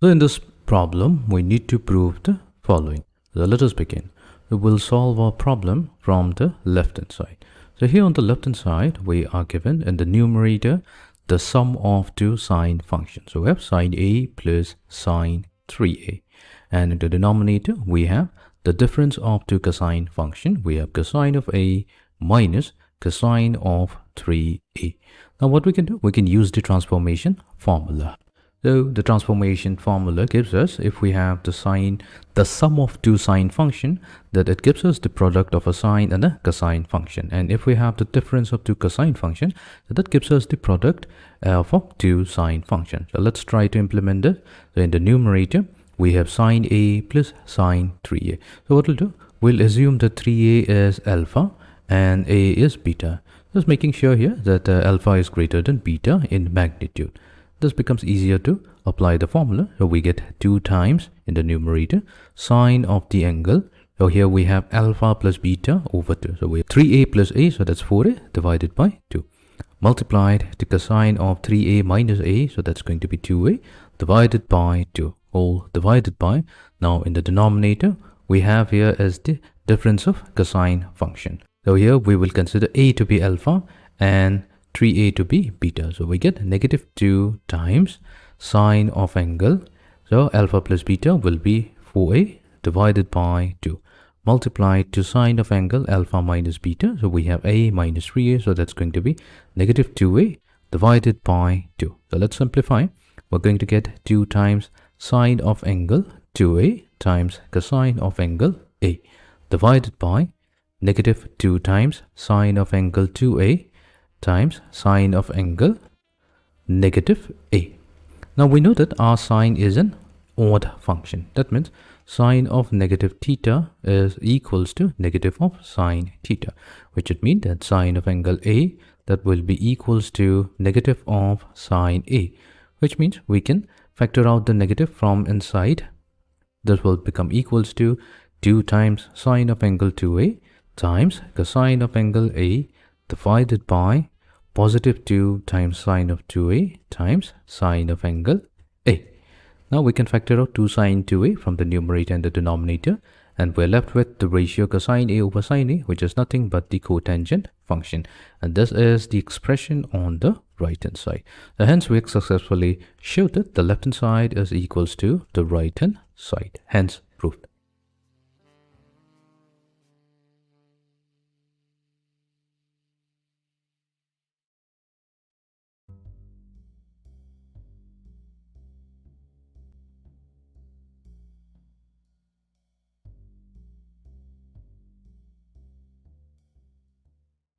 So in this problem, we need to prove the following. So let us begin. We will solve our problem from the left hand side. So here on the left hand side, we are given in the numerator the sum of two sine functions. So we have sine A plus sine 3A. And in the denominator, we have the difference of two cosine function. We have cosine of A minus cosine of 3A. Now what we can do, we can use the transformation formula. So the transformation formula gives us, if we have the sum of two sine function, that it gives us the product of a sine and a cosine function. And if we have the difference of two cosine function, that gives us the product of two sine function. So let's try to implement this. So in the numerator, we have sine A plus sine 3A. So what we'll do, we'll assume that 3A is alpha and A is beta. Just making sure here that alpha is greater than beta in magnitude. This becomes easier to apply the formula. So we get 2 times in the numerator sine of the angle. So here we have alpha plus beta over 2. So we have 3a plus a, so that's 4a divided by 2. Multiplied to cosine of 3a minus a, so that's going to be 2a divided by 2. All divided by, now in the denominator, we have here as the difference of cosine function. So here we will consider a to be alpha and 3a to be beta. So we get negative 2 times sine of angle. So alpha plus beta will be 4a divided by 2. Multiplied to sine of angle alpha minus beta. So we have a minus 3a. So that's going to be negative 2a divided by 2. So let's simplify. We're going to get 2 times sine of angle 2a times cosine of angle a divided by negative 2 times sine of angle 2a times sine of angle negative a. Now we know that our sine is an odd function. That means sine of negative theta is equals to negative of sine theta, which would mean that sine of angle a, that will be equals to negative of sine a, which means we can factor out the negative from inside. This will become equals to 2 times sine of angle 2a times cosine of angle a divided by positive 2 times sine of 2a times sine of angle a. Now we can factor out 2 sine 2a from the numerator and the denominator, and we're left with the ratio cosine a over sine a, which is nothing but the cotangent function. And this is the expression on the right hand side. So hence we successfully showed that the left hand side is equals to the right hand side. Hence proved.